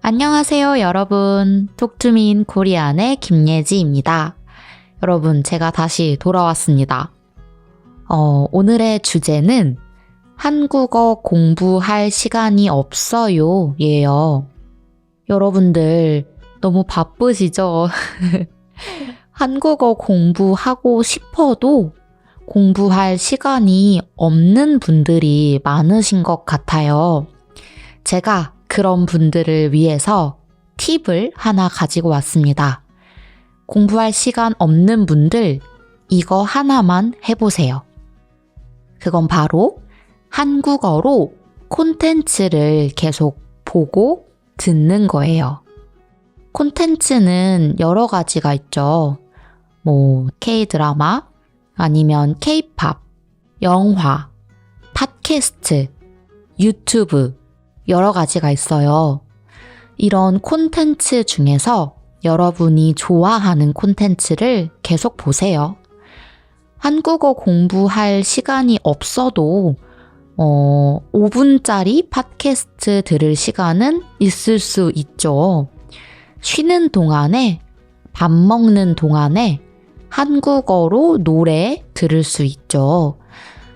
안녕하세요, 여러분. 톡투미인 코리안의 김예지입니다. 여러분, 제가 다시 돌아왔습니다. 오늘의 주제는 한국어 공부할 시간이 없어요, 예요. 여러분들 너무 바쁘시죠? 한국어 공부하고 싶어도 공부할 시간이 없는 분들이 많으신 것 같아요. 제가 그런 분들을 위해서 팁을 하나 가지고 왔습니다. 공부할 시간 없는 분들, 이거 하나만 해보세요. 그건 바로 한국어로 콘텐츠를 계속 보고 듣는 거예요. 콘텐츠는 여러 가지가 있죠. K-드라마, 아니면 K-팝, 영화, 팟캐스트, 유튜브, 여러 가지가 있어요. 이런 콘텐츠 중에서 여러분이 좋아하는 콘텐츠를 계속 보세요. 한국어 공부할 시간이 없어도 5분짜리 팟캐스트 들을 시간은 있을 수 있죠. 쉬는 동안에, 밥 먹는 동안에 한국어로 노래 들을 수 있죠.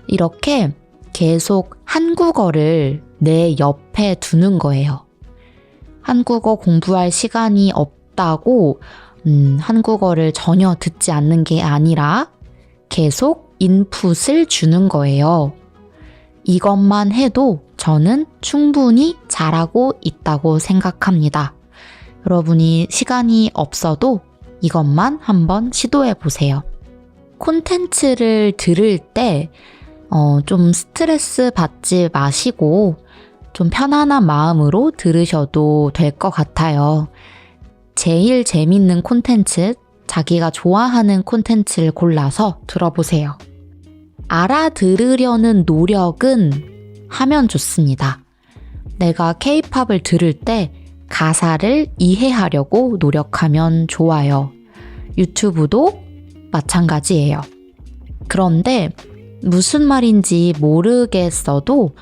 이렇게 계속 한국어를 내 옆에 두는 거예요. 한국어 공부할 시간이 없다고 한국어를 전혀 듣지 않는 게 아니라 계속 인풋을 주는 거예요. 이것만 해도 저는 충분히 잘하고 있다고 생각합니다. 여러분이 시간이 없어도 이것만 한번 시도해 보세요. 콘텐츠를 들을 때 좀 스트레스 받지 마시고 좀 편안한 마음으로 들으셔도 될 것 같아요. 제일 재밌는 콘텐츠, 자기가 좋아하는 콘텐츠를 골라서 들어보세요. 알아들으려는 노력은 하면 좋습니다. 내가 K-팝을 들을 때 가사를 이해하려고 노력하면 좋아요. 유튜브도 마찬가지예요. 그런데 무슨 말인지 모르겠어도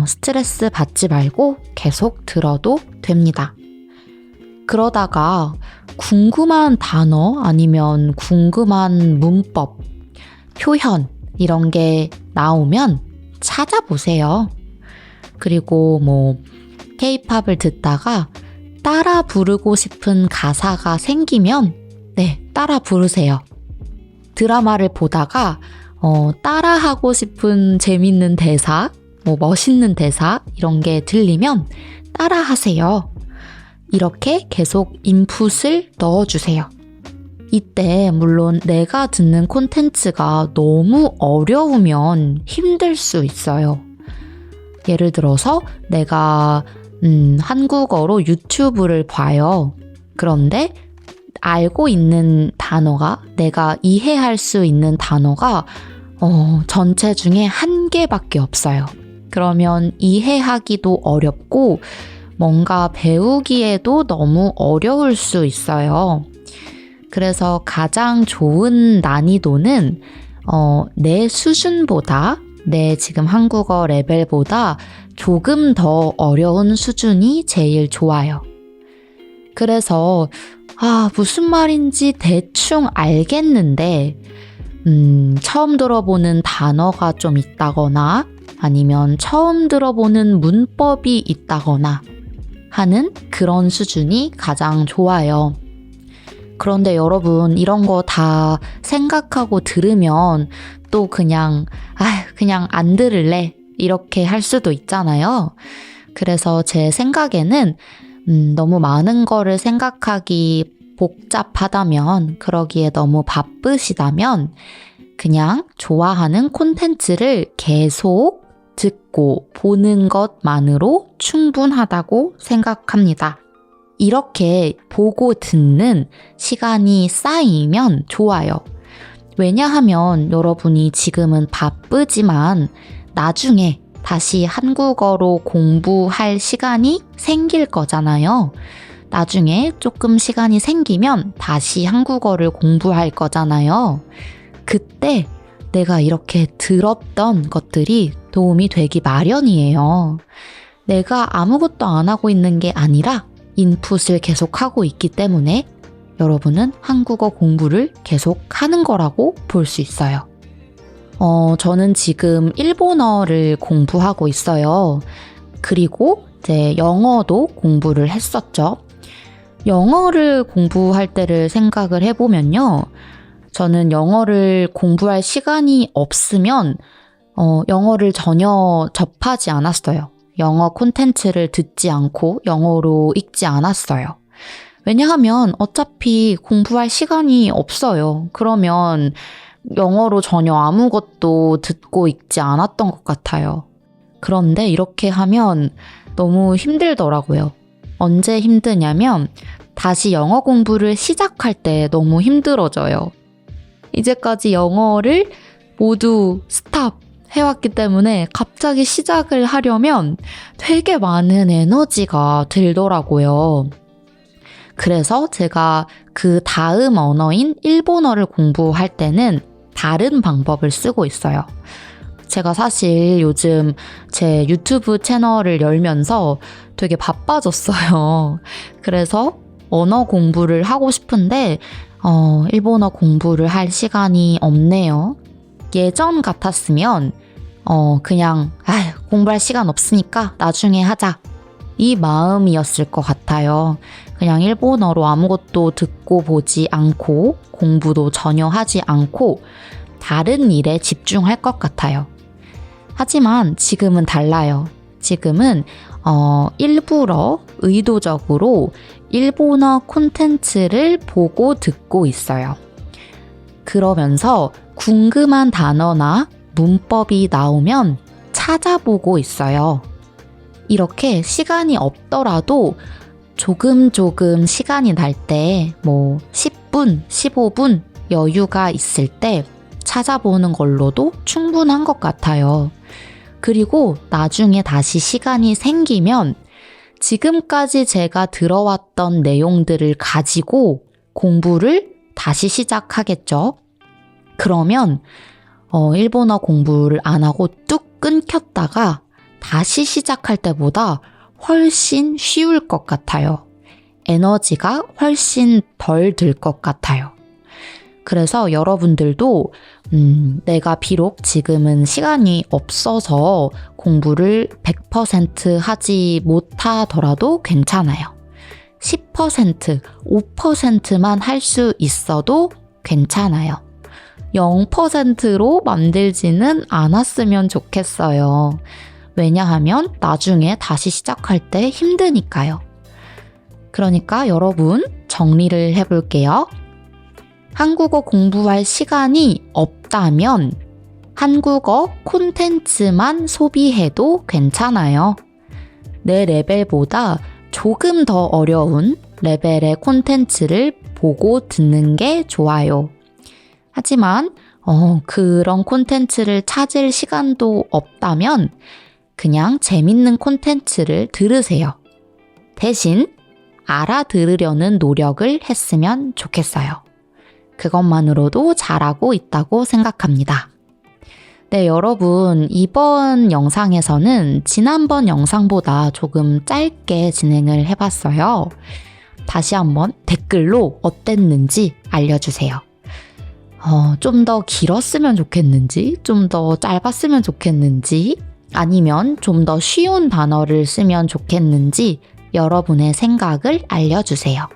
스트레스 받지 말고 계속 들어도 됩니다. 그러다가 궁금한 단어 아니면 궁금한 문법, 표현 이런 게 나오면 찾아보세요. 그리고 K-팝을 듣다가 따라 부르고 싶은 가사가 생기면 따라 부르세요. 드라마를 보다가 따라하고 싶은 재밌는 대사, 멋있는 대사 이런 게 들리면 따라하세요. 이렇게 계속 인풋을 넣어주세요. 이때 물론 내가 듣는 콘텐츠가 너무 어려우면 힘들 수 있어요. 예를 들어서 내가 한국어로 유튜브를 봐요. 그런데 알고 있는 단어가, 내가 이해할 수 있는 단어가 전체 중에 한 개밖에 없어요. 그러면 이해하기도 어렵고 뭔가 배우기에도 너무 어려울 수 있어요. 그래서 가장 좋은 난이도는 내 수준보다, 내 지금 한국어 레벨보다 조금 더 어려운 수준이 제일 좋아요. 그래서 무슨 말인지 대충 알겠는데 처음 들어보는 단어가 좀 있다거나 아니면 처음 들어보는 문법이 있다거나 하는 그런 수준이 가장 좋아요. 그런데 여러분, 이런 거 다 생각하고 들으면 또 그냥 안 들을래 이렇게 할 수도 있잖아요. 그래서 제 생각에는 너무 많은 거를 생각하기 복잡하다면, 그러기에 너무 바쁘시다면 그냥 좋아하는 콘텐츠를 계속 듣고 보는 것만으로 충분하다고 생각합니다. 이렇게 보고 듣는 시간이 쌓이면 좋아요. 왜냐하면 여러분이 지금은 바쁘지만 나중에 다시 한국어로 공부할 시간이 생길 거잖아요. 나중에 조금 시간이 생기면 다시 한국어를 공부할 거잖아요. 그때 내가 이렇게 들었던 것들이 도움이 되기 마련이에요. 내가 아무것도 안 하고 있는 게 아니라 인풋을 계속하고 있기 때문에 여러분은 한국어 공부를 계속 하는 거라고 볼 수 있어요. 저는 지금 일본어를 공부하고 있어요. 그리고 이제 영어도 공부를 했었죠. 영어를 공부할 때를 생각을 해보면요. 저는 영어를 공부할 시간이 없으면 영어를 전혀 접하지 않았어요. 영어 콘텐츠를 듣지 않고 영어로 읽지 않았어요. 왜냐하면 어차피 공부할 시간이 없어요. 그러면 영어로 전혀 아무것도 듣고 읽지 않았던 것 같아요. 그런데 이렇게 하면 너무 힘들더라고요. 언제 힘드냐면 다시 영어 공부를 시작할 때 너무 힘들어져요. 이제까지 영어를 모두 스탑 해왔기 때문에 갑자기 시작을 하려면 되게 많은 에너지가 들더라고요. 그래서 제가 그 다음 언어인 일본어를 공부할 때는 다른 방법을 쓰고 있어요. 제가 사실 요즘 제 유튜브 채널을 열면서 되게 바빠졌어요. 그래서 언어 공부를 하고 싶은데 일본어 공부를 할 시간이 없네요. 예전 같았으면 그냥 공부할 시간 없으니까 나중에 하자. 이 마음이었을 것 같아요. 그냥 일본어로 아무것도 듣고 보지 않고 공부도 전혀 하지 않고 다른 일에 집중할 것 같아요. 하지만 지금은 달라요. 지금은 일부러 의도적으로 일본어 콘텐츠를 보고 듣고 있어요. 그러면서 궁금한 단어나 문법이 나오면 찾아보고 있어요. 이렇게 시간이 없더라도 조금 시간이 날 때 10분, 15분 여유가 있을 때 찾아보는 걸로도 충분한 것 같아요. 그리고 나중에 다시 시간이 생기면 지금까지 제가 들어왔던 내용들을 가지고 공부를 다시 시작하겠죠. 그러면 일본어 공부를 안 하고 뚝 끊겼다가 다시 시작할 때보다 훨씬 쉬울 것 같아요. 에너지가 훨씬 덜 들 것 같아요. 그래서 여러분들도 내가 비록 지금은 시간이 없어서 공부를 100% 하지 못하더라도 괜찮아요. 10%, 5%만 할 수 있어도 괜찮아요. 0%로 만들지는 않았으면 좋겠어요. 왜냐하면 나중에 다시 시작할 때 힘드니까요. 그러니까 여러분 정리를 해볼게요. 한국어 공부할 시간이 없다면 한국어 콘텐츠만 소비해도 괜찮아요. 내 레벨보다 조금 더 어려운 레벨의 콘텐츠를 보고 듣는 게 좋아요. 하지만 그런 콘텐츠를 찾을 시간도 없다면 그냥 재밌는 콘텐츠를 들으세요. 대신 알아들으려는 노력을 했으면 좋겠어요. 그것만으로도 잘하고 있다고 생각합니다. 네, 여러분, 이번 영상에서는 지난번 영상보다 조금 짧게 진행을 해봤어요. 다시 한번 댓글로 어땠는지 알려주세요. 좀 더 길었으면 좋겠는지, 좀 더 짧았으면 좋겠는지, 아니면 좀 더 쉬운 단어를 쓰면 좋겠는지 여러분의 생각을 알려주세요.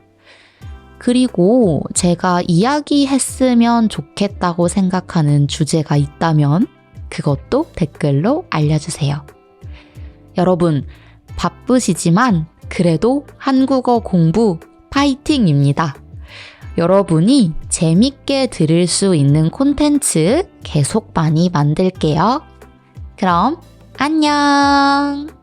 그리고 제가 이야기했으면 좋겠다고 생각하는 주제가 있다면 그것도 댓글로 알려주세요. 여러분, 바쁘시지만 그래도 한국어 공부 파이팅입니다. 여러분이 재밌게 들을 수 있는 콘텐츠 계속 많이 만들게요. 그럼 안녕!